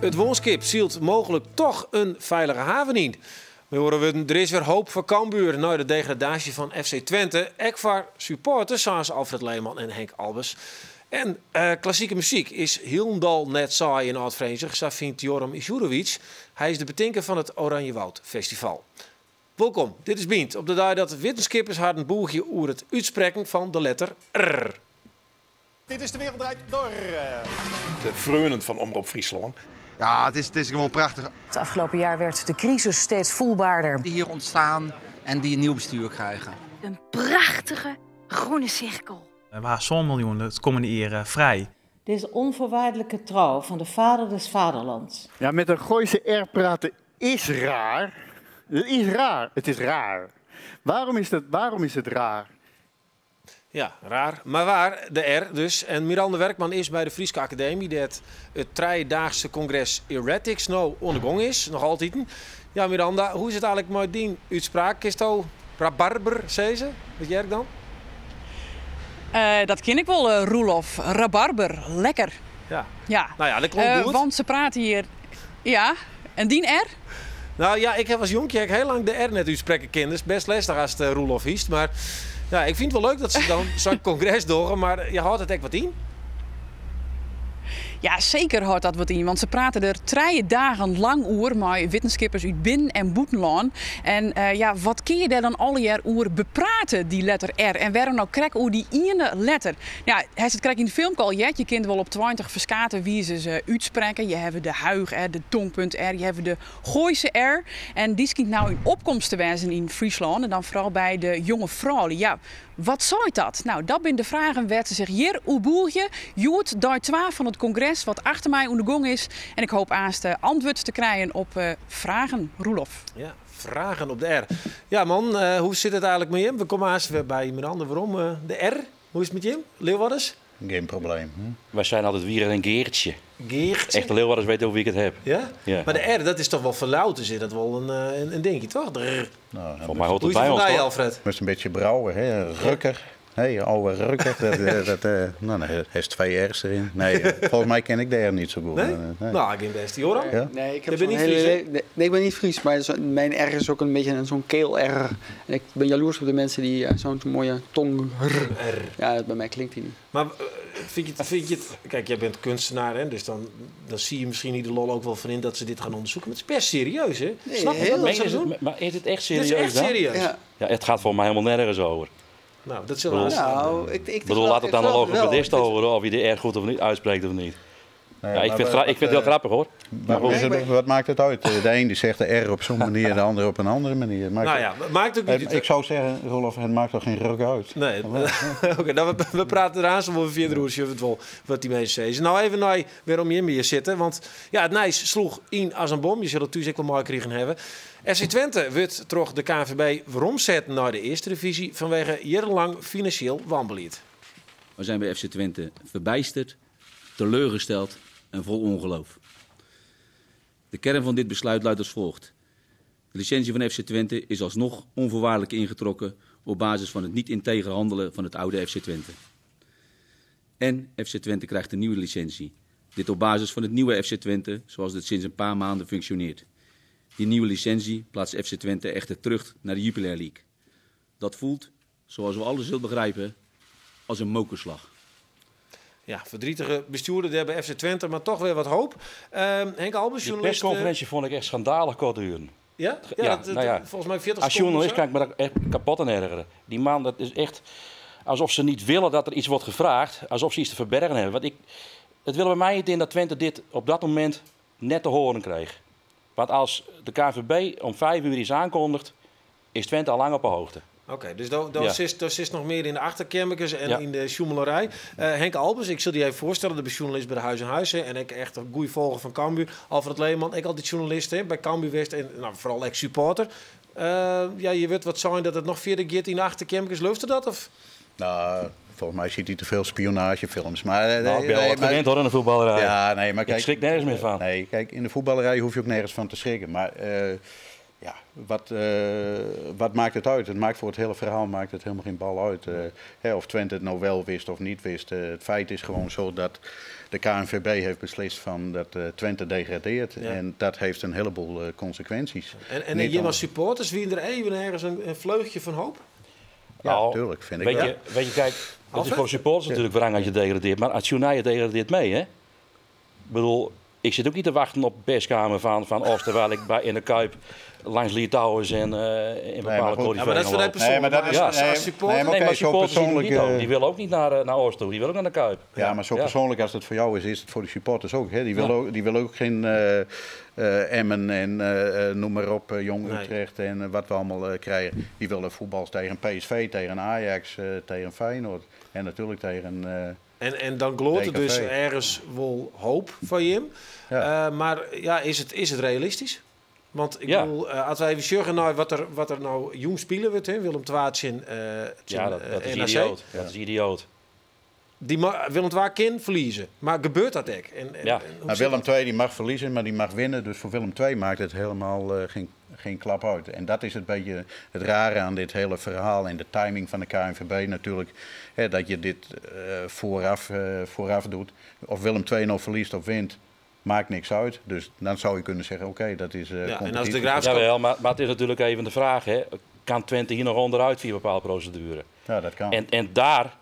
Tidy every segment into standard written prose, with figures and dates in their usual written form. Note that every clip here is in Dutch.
Het woonskip zielt mogelijk toch een veilige haven in. We horen, er is weer hoop voor Cambuur na de degradatie van FC Twente. Ook voor supporters zoals Alfred Leeman en Henk Albers. En klassieke muziek is helemaal net saai in Oud-Verenigd. Zo vindt Joram Isjurovic. Hij is de betinker van het Oranje Woud Festival. Welkom, dit is Bient. Op de dag dat wetenschappers haar een boegje over het uitspreken van de letter R. Dit is de Wereld Draait Door. De vreunend van Omroep Friesland. Ja, het is gewoon prachtig. Het afgelopen jaar werd de crisis steeds voelbaarder. Die hier ontstaan en die een nieuw bestuur krijgen. Een prachtige groene cirkel. We waren zo'n miljoen het komende jaar vrij. Deze onvoorwaardelijke trouw van de vader des vaderlands. Ja, met een Gooise R praten is raar. Het is raar. Het is raar. Waarom is het raar? Ja, raar. Maar waar, de R dus. En Miranda Werkman is bij de Frieske Academie dat het driedaagse congres Erratics nou ondergang is. Nog altijd. Ja, Miranda, hoe is het eigenlijk met die uitspraak? Is het rabarber, zei ze? Wat jij dan? Dat ken ik wel, Roelof. Rabarber. Lekker. Ja. Nou ja, dat klopt goed. Want ze praten hier... Ja, en die R? Nou ja, ik heb als jonkje heel lang de R net uitspreken kinders. Best lastig als het Roelof hiest. Maar ja, ik vind het wel leuk dat ze dan zo'n congres doen. Maar je houdt het echt wat in. Ja, zeker houdt dat wat in. Want ze praten er 3 dagen lang over met wetenschappers uit binnen- en buitenland. En wat kun je daar dan al jaar over bepraten, die letter R? En waarom nou krijg over die ene letter? Ja, hij zit krijg in de film al. Je kunt wel op 20 verskaten wie ze uitspreken. Je hebt de huig R, de tongpunt R, je hebt de Gooise R. En die schijnt nou in opkomst te wijzen in Friesland. En dan vooral bij de jonge vrouwen. Ja, wat zou dat? Nou, dat zijn de vragen waar ze zich hier boelje. Joet, dag 12 van het congres, wat achter mij aan de gang is. En ik hoop aanste antwoord te krijgen op vragen. Roelof. Ja, vragen op de R. Ja man, hoe zit het eigenlijk met je? We komen haast weer bij Miranda. Waarom de R? Hoe is het met je? Leeuwarders? Geen probleem. Wij zijn altijd Wier en Geertje. Geertje? Echte Leeuwarders weten hoe ik het heb. Ja? Ja? Maar de R, dat is toch wel verlouter, zit dat wel een dingetje, toch? Nou, voor mij hoort het bij ons, toch? Alfred? Moest een beetje brouwen, hè? Rukker. Oude Rukker. Dan heeft 2 R's erin. Nee, volgens mij ken ik de R niet zo goed. Nee? Nou, ik ben best. Joram? Ja? Nee, ik heb niet Fries, nee, ik ben niet Fries, maar mijn R is ook een beetje zo'n keel-R. En ik ben jaloers op de mensen die zo'n mooie tong... Ja, bij mij klinkt die niet. Maar vind je het... Kijk, jij bent kunstenaar, hè? Dus dan zie je misschien niet de lol ook wel van in dat ze dit gaan onderzoeken. Maar het is best serieus, hè? Nee, snap je dat ze doen? Maar is het echt serieus? Het is echt serieus. Ja. Ja, het gaat voor mij helemaal nergens over. Nou, dat zullen we Nou, ik bedoel, laat het dan al over de horen of je de R goed of niet uitspreekt of niet. Nee, ja, ik vind het heel grappig hoor. Maar wat maakt het uit? De een die zegt de R op zo'n manier, de ander op een andere manier. Maakt ook niet... Ik zou zeggen, Rolf, het maakt toch geen ruk uit? Nee. Oké, nou, we praten eraan zo wel verder hoe je het wel wat die mensen zeggen. Nou even naar waarom je in je zitten. Want ja, het Nijs sloeg in als een bom. Je zult het natuurlijk wel mooi krijgen hebben. FC Twente wordt terug de KNVB veromzetten naar de eerste divisie vanwege jarenlang financieel wanbeleid. We zijn bij FC Twente verbijsterd, teleurgesteld en vol ongeloof. De kern van dit besluit luidt als volgt. De licentie van FC Twente is alsnog onvoorwaardelijk ingetrokken op basis van het niet integer handelen van het oude FC Twente. En FC Twente krijgt een nieuwe licentie. Dit op basis van het nieuwe FC Twente zoals het sinds een paar maanden functioneert. Die nieuwe licentie plaatst FC Twente echter terug naar de Jupiler League. Dat voelt, zoals we alle zullen begrijpen, als een mokerslag. Ja, verdrietige bestuurder daar bij FC Twente, maar toch weer wat hoop. Henk Albers, journalist... De persconferentie vond ik echt schandalig kort duren. Ja? Volgens mij 40 seconden. Als journalist kan ik me daar echt kapot aan ergeren. Die man, dat is echt alsof ze niet willen dat er iets wordt gevraagd. Alsof ze iets te verbergen hebben. Het wil bij mij niet in dat Twente dit op dat moment net te horen kreeg. Want als de KNVB om 5 uur iets aankondigt, is Twente al lang op de hoogte. Oké, dus daar zit nog meer in de achterkermekes en in de sjoemelerij. Henk Albers, ik zal die even voorstellen, de journalist bij de Huis en Huizen. En ik echt een goede volger van Cambuur. Alfred Leeman, ik altijd journalist bij Cambuur West en vooral ex-supporter. Je weet wat zijn dat het nog verder gaat in de achterkermekes. Loopt u dat? Of? Nou... Volgens mij ziet hij te veel spionagefilms. Maar, ik ben wel gewend hoor in de voetballerij. Ja, nee, maar kijk, ik schrik nergens meer van. Nee, kijk, in de voetballerij hoef je ook nergens van te schrikken. Maar wat maakt het uit? Het maakt voor het hele verhaal maakt het helemaal geen bal uit. Of Twente het nou wel wist of niet wist. Het feit is gewoon zo dat de KNVB heeft beslist van dat Twente degradeert. Ja. En dat heeft een heleboel consequenties. En je als supporters, wie er even ergens een vleugje van hoop? Ja, natuurlijk, vind ik wel. Weet je, kijk, het is voor supporters natuurlijk wrang als je degradeert. Maar als United degradeert mee, hè? Ik bedoel, ik zit ook niet te wachten op de perskamer van Oost, terwijl ik in de Kuip langs Litouwers en in bepaalde corriveeën. Ja, maar dat is vanuit persoonlijk. Nee, maar dat is als supporter. Maar supporters die willen ook niet naar Oost toe, die willen ook naar de Kuip. Ja, maar zo persoonlijk als het voor jou is het voor de supporters ook. Hè? Die willen ook geen Emmen en noem maar op, Jong Utrecht en wat we allemaal krijgen. Die willen voetbal tegen PSV, tegen Ajax, tegen Feyenoord en natuurlijk tegen... En dan gloort er dus ergens wel hoop van Jim. Ja. Maar ja, is het realistisch? Want ik bedoel, als wij even zorgen naar wat er nou jong spelen wordt, hè, Willem Twaarts in dat is NAC. idioot. Dat is idioot. Willem Twaarts kan verliezen, maar gebeurt dat ook? Willem II die mag verliezen, maar die mag winnen. Dus voor Willem II maakt het helemaal geen klap uit. En dat is het beetje het rare aan dit hele verhaal en de timing van de KNVB natuurlijk. Hè, dat je dit vooraf doet. Of Willem II nou verliest of wint, maakt niks uit. Dus dan zou je kunnen zeggen, oké, dat is en als de Graafschap... Jawel, maar het is natuurlijk even de vraag, hè. Kan Twente hier nog onderuit via bepaalde procedure? Ja, dat kan. En daar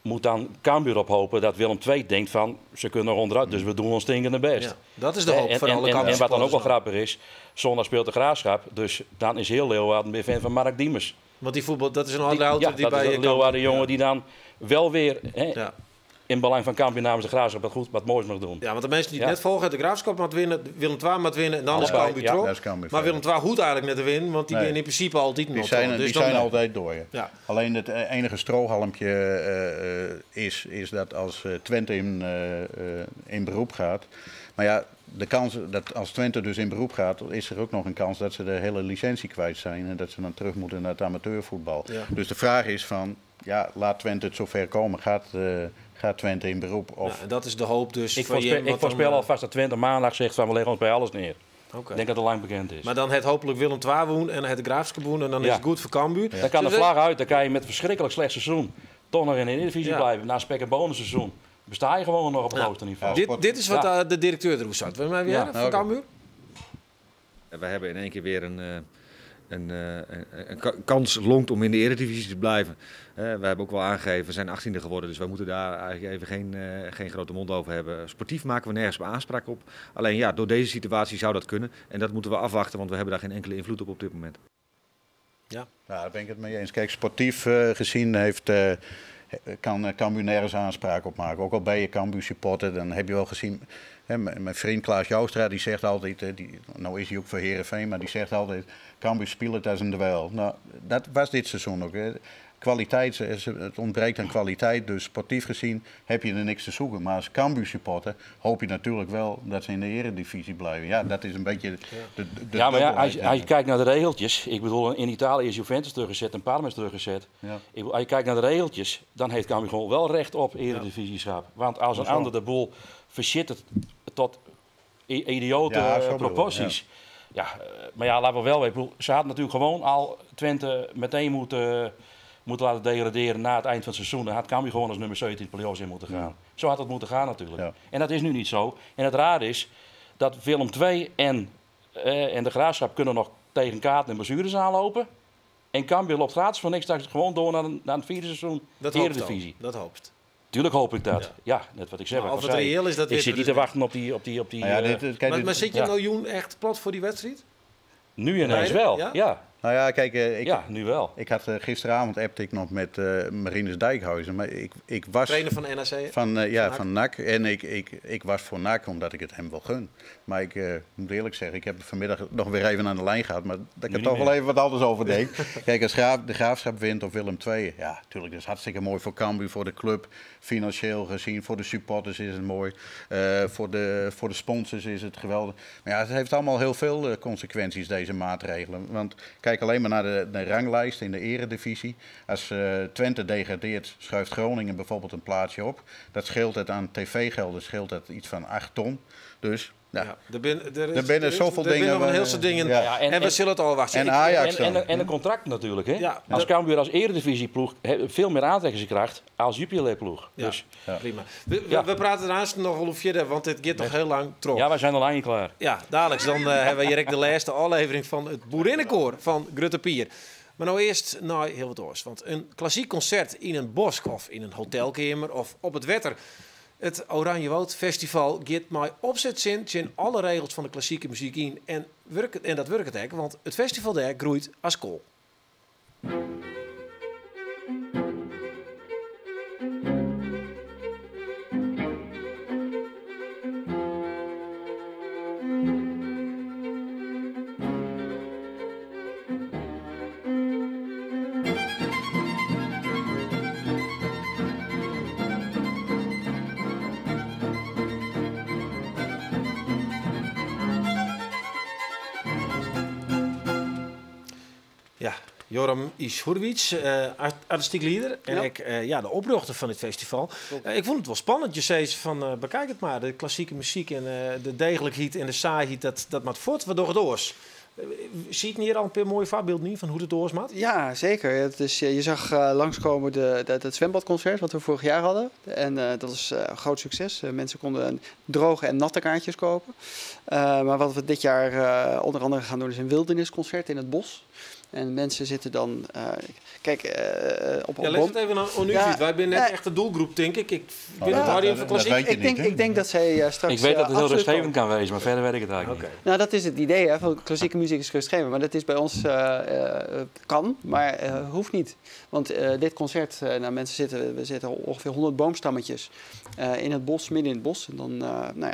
moet dan Cambuur op hopen dat Willem II denkt van, ze kunnen er onderuit, dus we doen ons stinkende best. Ja, dat is de hoop van alle kanten. En wat dan ook wel grappig is, zondag speelt de Graafschap, dus dan is heel Leeuwarden weer fan van Mark Diemers. Want die voetbal, dat is een andere auto die bij je Leeuwarden jongen die dan wel weer... in belang van Cambuur namens de Graafschap wat moois mag doen. Ja, want de mensen die het net volgen, de Graafschap moet winnen, Willem II moet winnen en dan is Cambuur trop. Maar Willem II hoeft eigenlijk net te winnen, want die winnen in principe altijd nog. Die zijn altijd door. Ja. Alleen het enige strohalmpje is dat als Twente in beroep gaat. Maar ja, de kans dat als Twente dus in beroep gaat, is er ook nog een kans dat ze de hele licentie kwijt zijn en dat ze dan terug moeten naar het amateurvoetbal. Ja. Dus de vraag is van, ja, laat Twente het zover komen. Gaat Twente in beroep? Of... Ja, en dat is de hoop dus. Ik voorspel alvast dat Twente maandag zegt van we leggen ons bij alles neer. Ik denk dat het lang bekend is. Maar dan het hopelijk Willem II woon en het Graafschap woon en dan is het goed voor Cambuur. Dan kan de vlag uit, dan kan je met een verschrikkelijk slecht seizoen toch nog in de Eredivisie blijven. Na spek- en bonusseizoen besta je gewoon nog op het hoogste niveau. Dit is wat de directeur er hoe zat. Wil je mij weer van Cambuur? We hebben in één keer weer een kans longt om in de Eredivisie te blijven. We hebben ook wel aangegeven, we zijn 18e geworden, dus we moeten daar eigenlijk even geen grote mond over hebben. Sportief maken we nergens aanspraak op. Alleen ja, door deze situatie zou dat kunnen. En dat moeten we afwachten, want we hebben daar geen enkele invloed op dit moment. Ja, daar ben ik het mee eens. Kijk, sportief gezien kan Cambuur nergens aanspraak op maken. Ook al ben je Cambuur supporter, dan heb je wel gezien... Mijn vriend Klaas Joustra die zegt altijd, nou is hij ook voor Heerenveen, maar die zegt altijd, Cambuur speelt het als een duel. Nou, dat was dit seizoen ook. Hè. Kwaliteit, het ontbreekt aan kwaliteit, dus sportief gezien heb je er niks te zoeken. Maar als Cambuur supporter hoop je natuurlijk wel dat ze in de Eredivisie blijven. Ja, dat is een beetje de maar ja, als je kijkt naar de regeltjes, ik bedoel, in Italië is Juventus teruggezet en Parma is teruggezet. Ja. Als je kijkt naar de regeltjes, dan heeft Cambuur gewoon wel recht op Eredivisieschap. Want als een ander de boel verschit het tot idiote proporties. Ja, maar ja, laten we wel weten. Ze hadden natuurlijk gewoon al Twente meteen moeten laten degraderen na het eind van het seizoen. Dan had Cambuur gewoon als nummer 17 play-offs in moeten gaan. Ja. Zo had het moeten gaan natuurlijk. Ja. En dat is nu niet zo. En het raar is dat Willem II en de Graafschap kunnen nog tegen kaarten en blessures aanlopen. En Cambuur loopt gratis voor niks straks gewoon door naar het vierde seizoen Eredivisie. Dat hoopt. Tuurlijk hoop ik dat. Ja, net wat ik zeg. Of het reëel is, dat ik zit niet te wachten op die maar zit je nou echt plat voor die wedstrijd? Nu ineens wel, ja. Nou ja, kijk, nu wel. Ik had gisteravond appte ik nog met Marinus Dijkhuizen, maar ik was trainer van NAC, van NAC en ik was voor NAC omdat ik het hem wel gun. Maar ik moet eerlijk zeggen, ik heb vanmiddag nog weer even aan de lijn gehad, maar dat ik er toch wel even wat anders over denk. Kijk, als de Graafschap wint of Willem II, ja, natuurlijk, dat is hartstikke mooi voor Cambuur, voor de club, financieel gezien, voor de supporters is het mooi, voor de sponsors is het geweldig. Maar ja, het heeft allemaal heel veel consequenties, deze maatregelen. Want kijk alleen maar naar de ranglijst in de Eredivisie. Als Twente degradeert, schuift Groningen bijvoorbeeld een plaatsje op. Dat scheelt het aan tv-gelden, scheelt dat iets van 8 ton. Dus Ja. Er binnen zoveel dingen. Er zijn nog een heel soort dingen. Ja. En we zullen het al wachten. En Ajax en een contract natuurlijk. Hè? Ja, als Cambuur als eredivisieploeg veel meer aantrekkingskracht als Jupiler-ploeg. Ja, dus, prima. We praten daarnaast nog wel over verder, want het gaat nog heel lang terug. Ja, wij zijn al lang klaar. Ja, dadelijk. Dan hebben we direct de laatste aflevering van het Boerinnenkoor van Grutte Pier. Maar nou eerst heel wat oors. Want een klassiek concert in een bosk of in een hotelkamer of op het wetter. Het Oranje Woud Festival gaat mij opzet in alle regels van de klassieke muziek in. En dat werkt het ook, want het festival daar groeit als kool. Ja, Joram Ishurwits, artistiek leider en ik de oprichter van het festival. Ik vond het wel spannend. Je zei van bekijk het maar, de klassieke muziek en de degelijkheid en de saaiheid, dat maakt voort wat door het oors. Zie je hier al een paar mooie voorbeelden niet van hoe het doors maakt? Ja, zeker. Het is, je zag langskomen het zwembadconcert wat we vorig jaar hadden. En dat was een groot succes. Mensen konden droge en natte kaartjes kopen. Maar wat we dit jaar onder andere gaan doen is een wildernisconcert in het bos. En mensen zitten dan... op leg het even aan nu. Wij zijn net echt de doelgroep, denk ik. Ik weet het hard even klassiek. Ik denk dat zij straks... Ik weet dat het heel rustgevend kan wezen, maar verder weet ik het eigenlijk niet. Nou, dat is het idee. Hè, van klassieke muziek is rustgevend. Maar dat is bij ons... kan, maar hoeft niet. Want dit concert... we zitten ongeveer 100 boomstammetjes in het bos, midden in het bos. En dan,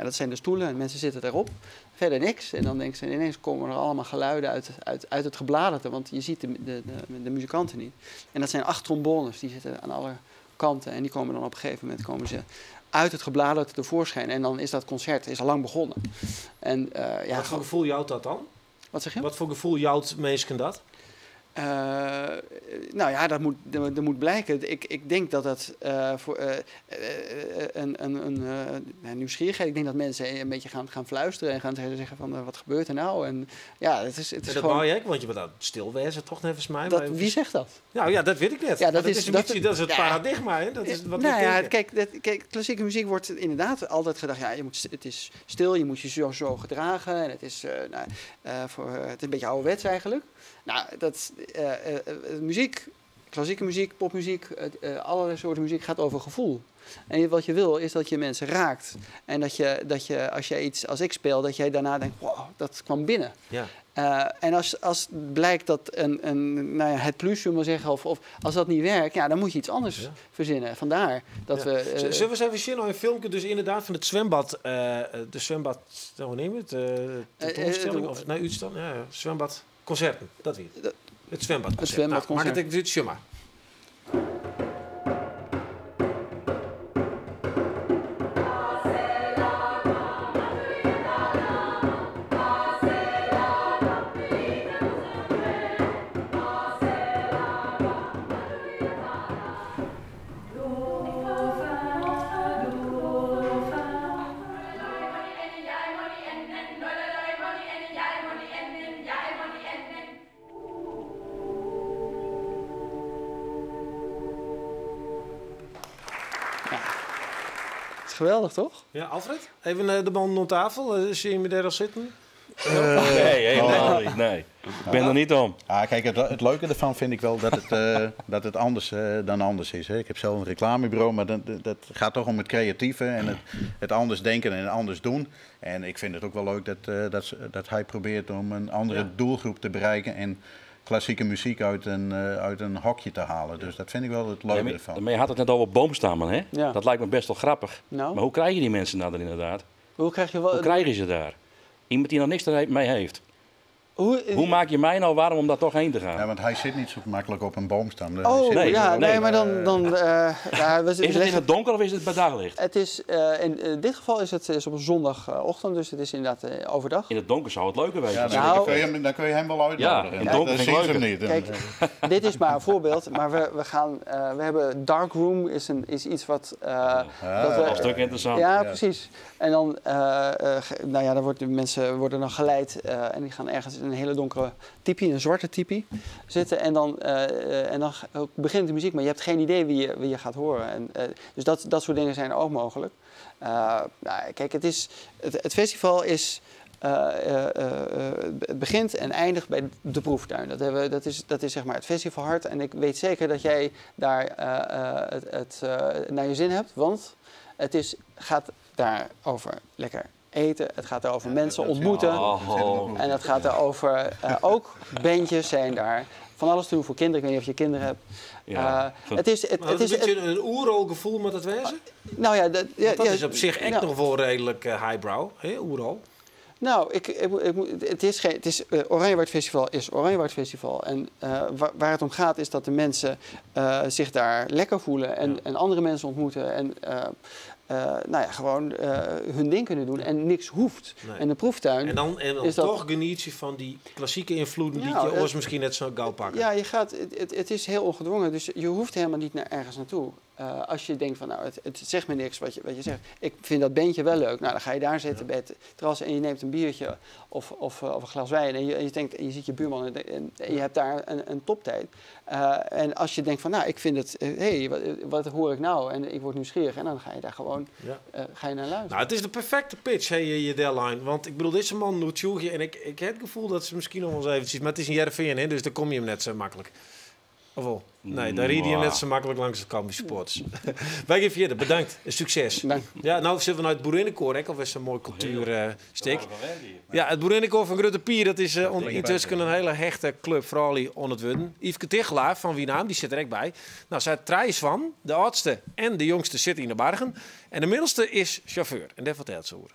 dat zijn de stoelen en mensen zitten daarop. Verder niks. En dan denk ze, ineens komen er allemaal geluiden uit het gebladerte. Want je ziet de muzikanten niet. En dat zijn 8 trombones. Die zitten aan alle kanten. En die komen dan op een gegeven moment uit het gebladerte tevoorschijn. En dan is dat concert al lang begonnen. En, wat voor gevoel jouwt dat dan? Wat zeg je? Wat voor gevoel jouwt mensen dat? Dat moet blijken. Ik denk dat dat voor nieuwsgierigheid. Ik denk dat mensen een beetje gaan fluisteren en gaan zeggen van wat gebeurt er nou? En ja, het is dat gewoon. Wou je, want je bent stilwezen toch nevens mij. Wie zegt dat? Nou ja, dat weet ik net. Ja, dat is het paradigma. Hè? Dat is wat kijk, klassieke muziek wordt inderdaad altijd gedacht. Ja, het is stil, je moet je zo gedragen en het is het is een beetje ouderwets eigenlijk. Nou, muziek, klassieke muziek, popmuziek, allerlei soorten muziek gaat over gevoel. En wat je wil is dat je mensen raakt. En dat je als jij iets als ik speel, dat jij daarna denkt, wow, dat kwam binnen. Ja. En als blijkt dat het plus, zullen we zeggen, of als dat niet werkt, ja, dan moet je iets anders verzinnen. Vandaar dat we... Zullen we eens even zien, een filmpje dus inderdaad van het zwembad. De zwembad, hoe neem je het? Tentoonstelling of het uitstand? Ja, zwembad. Concerten, dat weer. Het zwembadconcert. Het zwembadconcert. Maak het even maar. Geweldig, toch? Ja, Alfred? Even de man op tafel. Zie je me daar al zitten? Nee. Ik ben er niet om. Kijk, het leuke ervan vind ik wel dat het anders dan anders is. Hè. Ik heb zelf een reclamebureau, maar dat gaat toch om het creatieve en het anders denken en anders doen. En ik vind het ook wel leuk dat hij probeert om een andere doelgroep te bereiken en klassieke muziek uit een hokje te halen. Dus dat vind ik wel het leuke ervan. Maar je had het net over boomstammen, hè? Ja. Dat lijkt me best wel grappig. Nou. Maar hoe krijg je die mensen nou dan inderdaad? Hoe krijgen ze daar? Iemand die nog niks mee heeft. Hoe maak je mij nou warm om daar toch heen te gaan? Ja, want hij zit niet zo makkelijk op een boomstam. Maar dan is het in het donker of is het bij daglicht? Het is, in dit geval is het op een zondagochtend, dus het is inderdaad overdag. In het donker zou het leuker wezen. Ja, dan kun je hem wel uitnodigen. Ja, in het donker dat vind ik hem leuker. niet. Kijk, dit is maar een voorbeeld, maar we hebben Darkroom is iets wat... dat is een stuk interessant. Ja, precies. En dan, dan worden de mensen dan geleid en die gaan ergens in een hele donkere tipi, een zwarte tipi zitten. En dan begint de muziek, maar je hebt geen idee wie je gaat horen. En, dus dat soort dingen zijn ook mogelijk. Kijk, het festival is... het begint en eindigt bij de proeftuin. Dat is zeg maar het festivalhart. En ik weet zeker dat jij daar naar je zin hebt. Want het gaat daar over lekker eten. Het gaat er over mensen ontmoeten. En het gaat er over ook bandjes zijn daar. Van alles te doen voor kinderen. Ik weet niet of je kinderen hebt. Het is een beetje een oerol-gevoel met het wezen? Nou ja, dat is op zich echt nog wel redelijk highbrow, oerol. Nou, Oranjewoud Festival is Oranjewoud Festival. En waar het om gaat is dat de mensen zich daar lekker voelen en andere mensen ontmoeten. En gewoon hun ding kunnen doen en niks hoeft. Nee. En de proeftuin. En dan is toch geniet je van die klassieke invloeden die je oors misschien net zo gauw pakken. Ja, het is heel ongedwongen, dus je hoeft helemaal niet ergens naartoe. Als je denkt van, nou, het zegt me niks wat je zegt. Ik vind dat bandje wel leuk. Nou, dan ga je daar zitten bij het terras en je neemt een biertje of een glas wijn. En je denkt, en je ziet je buurman en je hebt daar een toptijd. En als je denkt van, nou, ik vind het, wat hoor ik nou? En ik word nieuwsgierig. En dan ga je daar gewoon ga je naar luisteren. Nou, het is de perfecte pitch, je deadline. Want ik bedoel, deze man doet Tjoegje. En ik heb het gevoel dat ze misschien nog wel eens eventjes... Maar het is een Jereveen, hè, dus dan kom je hem net zo makkelijk. Of wel? Nee, daar ried je hem net zo makkelijk langs de Cambuur supporters. Wij geven je dat. Bedankt. Succes. Dank. Ja, nou zitten we naar het Boerinnenkoor. Ik alweer zo'n mooi cultuurstik. Ja, het Boerinnenkoor van Grutte Pier, dat is intussen een hele hechte club, vooral hier on het worden. Yveske Tichelaar van Wienaam, die zit er ook bij. Nou, zij treis van, de oudste en de jongste zitten in de Bergen. En de middelste is chauffeur. En dat vertelt ze hoor.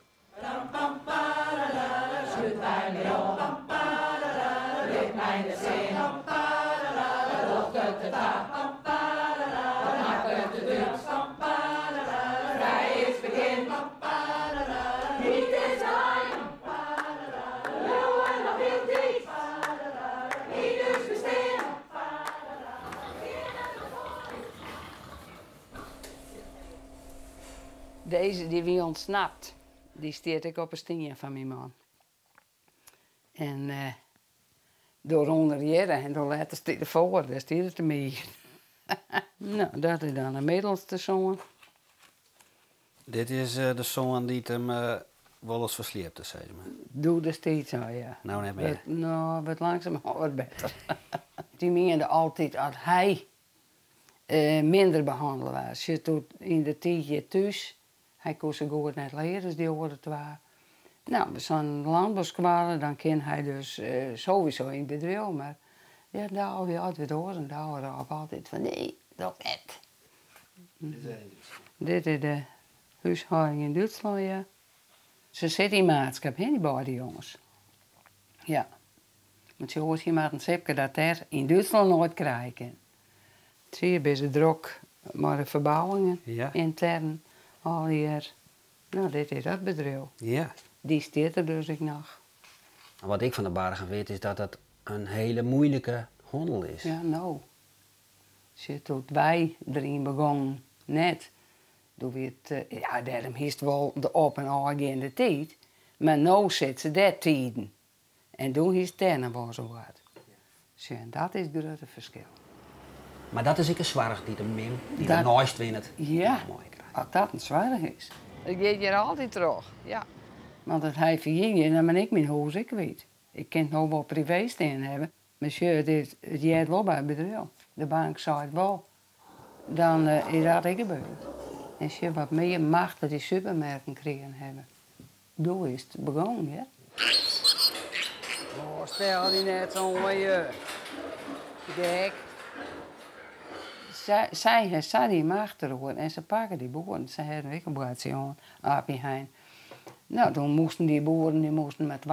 Deze die wie ontsnapt, die steert ik op een stingen van mijn man. En door onder jaren en door later steert er voor, daar steert het ermee. Nou, dat is dan een middelste zoon. Dit is de zoon die het hem wel eens versleept is, zeg maar. Doe er steeds zo, ja. Nou, net meer. Nou, wat langzaam wat beter. Die meende altijd dat hij minder behandelen was. Je doet in de tijdje thuis. Hij kon ze goed net leren, dus die hoorde het waar. Nou, we zijn landbouwskwalen, dan kan hij dus sowieso in het bedrijf. Maar ja, daar hou je altijd door en daar houden we altijd van nee, dat niet. Dit is de huishouding in Duitsland, ja. Ze zitten in maatschap, hè, die beide jongens. Ja. Want je hoort hier maar een sepke dat er in Duitsland nooit krijgen. Zie je, bij ze druk, maar de verbouwingen intern. Al hier. Nou, dit is dat bedrijf. Ja. Die staat er dus ik nog. Wat ik van de Bergen weet is dat het een hele moeilijke handel is. Ja, nou. Toen wij erin begonnen, net. Toen werd daarom is het wel de op- en afgaande tijd. Maar nu zit ze daar tijden. En toen is het daarna wel zo hard. Dus dat is het grote verschil. Maar dat is ik een zwaar die de min, die de nooist wint. Ja. Wat dat een zwaar is. Ik ga hier altijd terug, ja. Want het hij verging, dan ben ik mijn huis, ik weet. Ik kan het nog wel privé staan hebben. Monsieur, het jij wel bij het bedrijf. De bank zei het wel. Dan is dat ik gebeurd. En als je wat meer macht dat die supermarkten kregen hebben. Doe is het begonnen, ja. Oh, stel die net zo van je. Kijk. Zij die macht erover en ze pakken die boeren. Ze hebben ik een boertje aan, Apie Hein. Nou, toen moesten die boeren met 2%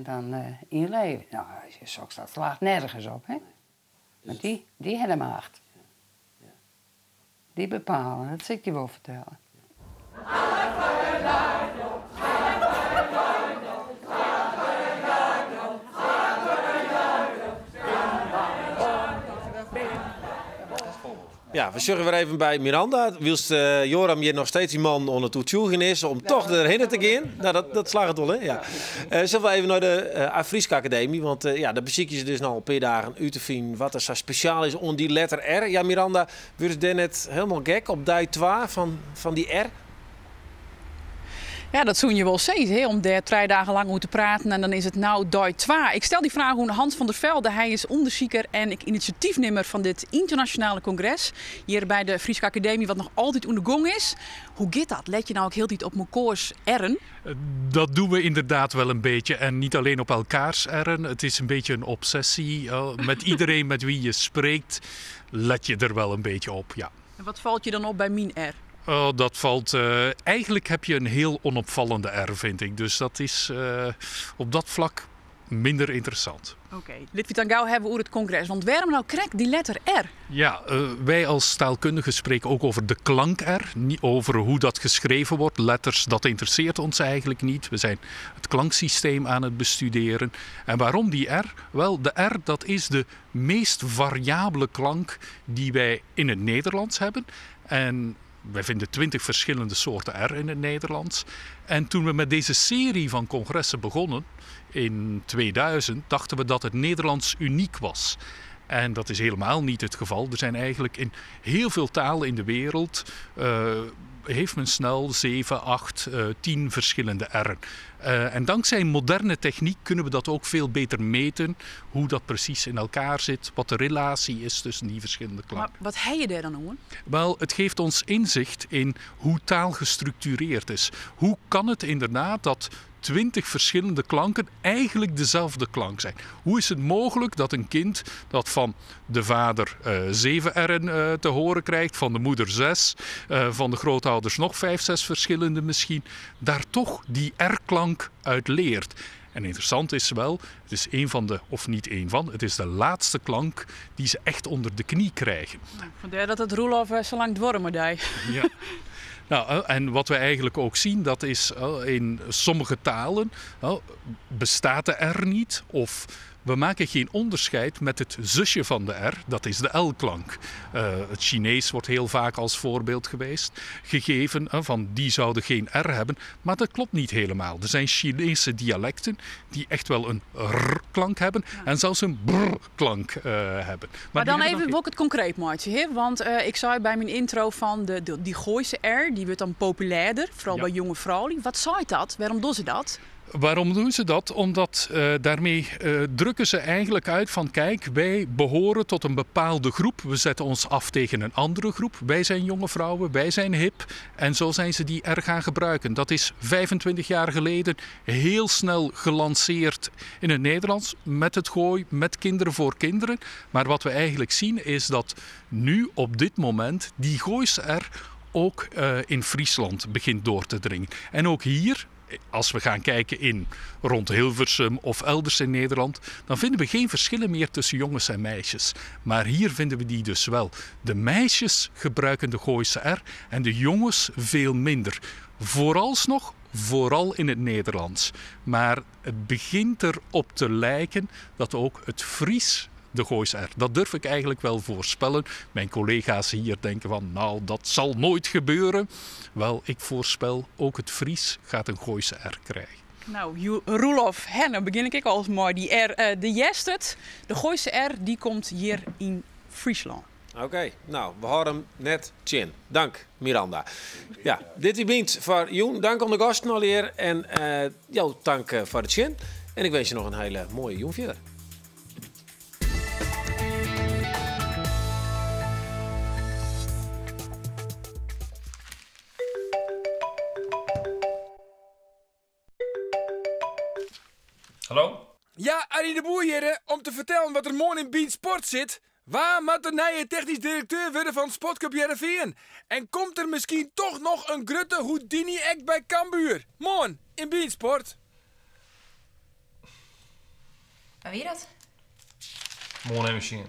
aan inleveren. Nou, zo staat slaagt nergens op, hè. Maar die hebben macht. Die bepalen, dat zal ik je wel vertellen. Ja, we zorgen weer even bij Miranda. Wilst Joram je nog steeds die man onder toetjoegen is om toch erheen te gaan? Nou, dat slaagt het wel, hè? Ja. Zullen we even naar de Afriska Academie? Want daar beziek je ze dus nou al een paar dagen uit te vinden wat er zo speciaal is onder die letter R. Ja, Miranda, wordt het net helemaal gek op die 2 van die R? Ja, dat zou je wel zeggen, hè, om daar 3 dagen lang over te praten en dan is het nou die 2. Ik stel die vraag aan Hans van der Velde. Hij is onderzoeker en initiatiefnemer van dit internationale congres. Hier bij de Frieske Academie, wat nog altijd onder gong is. Hoe gaat dat? Let je nou ook heel tijd op mijn koers R'en? Dat doen we inderdaad wel een beetje. En niet alleen op elkaars R'en. Het is een beetje een obsessie. Met iedereen met wie je spreekt, let je er wel een beetje op, ja. En wat valt je dan op bij mijn R? Dat valt... eigenlijk heb je een heel onopvallende R, vind ik. Dus dat is op dat vlak minder interessant. Oké. Laten we het dan gauw hebben over het congres. Want waarom nou krijg die letter R? Ja, wij als taalkundigen spreken ook over de klank R. Niet over hoe dat geschreven wordt. Letters, dat interesseert ons eigenlijk niet. We zijn het klanksysteem aan het bestuderen. En waarom die R? Wel, de R, dat is de meest variabele klank die wij in het Nederlands hebben. En wij vinden 20 verschillende soorten R in het Nederlands. En toen we met deze serie van congressen begonnen, in 2000, dachten we dat het Nederlands uniek was. En dat is helemaal niet het geval. Er zijn eigenlijk in heel veel talen in de wereld, heeft men snel 7, 8, 10 verschillende R'en. En dankzij moderne techniek kunnen we dat ook veel beter meten. Hoe dat precies in elkaar zit. Wat de relatie is tussen die verschillende klanken. Maar wat heb je daar dan aan? Wel, het geeft ons inzicht in hoe taal gestructureerd is. Hoe kan het inderdaad dat 20 verschillende klanken eigenlijk dezelfde klank zijn? Hoe is het mogelijk dat een kind dat van de vader 7 R'en te horen krijgt, van de moeder 6, van de grootouders nog 5, 6 verschillende misschien, daar toch die R-klank uit leert? En interessant is wel, het is een van de, of niet een van, het is de laatste klank die ze echt onder de knie krijgen. Vandaar dat het Roelof zo lang dwormen deed. Ja. Nou, en wat we eigenlijk ook zien, dat is in sommige talen bestaat de R niet of we maken geen onderscheid met het zusje van de R, dat is de L-klank. Het Chinees wordt heel vaak als voorbeeld gegeven van die zouden geen R hebben, maar dat klopt niet helemaal. Er zijn Chinese dialecten die echt wel een R-klank hebben en zelfs een brr-klank hebben. Maar dan even ook het concreet maatje, want ik zei bij mijn intro van die Gooise R, die wordt dan populairder, vooral bij jonge vrouwen. Wat zei dat? Waarom doen ze dat? Waarom doen ze dat? Omdat daarmee drukken ze eigenlijk uit van kijk, wij behoren tot een bepaalde groep. We zetten ons af tegen een andere groep. Wij zijn jonge vrouwen, wij zijn hip. En zo zijn ze die R gaan gebruiken. Dat is 25 jaar geleden heel snel gelanceerd in het Nederlands. Met het gooi, met Kinderen voor Kinderen. Maar wat we eigenlijk zien is dat nu op dit moment die Gooise R ook in Friesland begint door te dringen. En ook hier, als we gaan kijken rond Hilversum of elders in Nederland, dan vinden we geen verschillen meer tussen jongens en meisjes. Maar hier vinden we die dus wel. De meisjes gebruiken de Gooise R en de jongens veel minder. Vooral in het Nederlands. Maar het begint erop te lijken dat ook het Fries de Gooise R. Dat durf ik eigenlijk wel voorspellen. Mijn collega's hier denken van, nou, dat zal nooit gebeuren. Wel, ik voorspel, ook het Fries gaat een Gooise R krijgen. Nou, Roelof, dan begin ik al mooi. Die R, de Jestert, de Gooise R, die komt hier in Friesland. Oké, nou, we houden hem net chin. Dank, Miranda. Ja, dit is voor Joen. Dank aan de gasten alweer. En jou dank voor het chin. En ik wens je nog een hele mooie Joen verder. Hallo? Ja, Arie de Boer hier, om te vertellen wat er morgen in Bean Sport zit. Waar moet de nieuwe technisch directeur worden van Sportclub Heerenveen? En komt er misschien toch nog een grutte Houdini-act bij Cambuur? Morgen in Beansport. Waar wie dat? Mooi machine.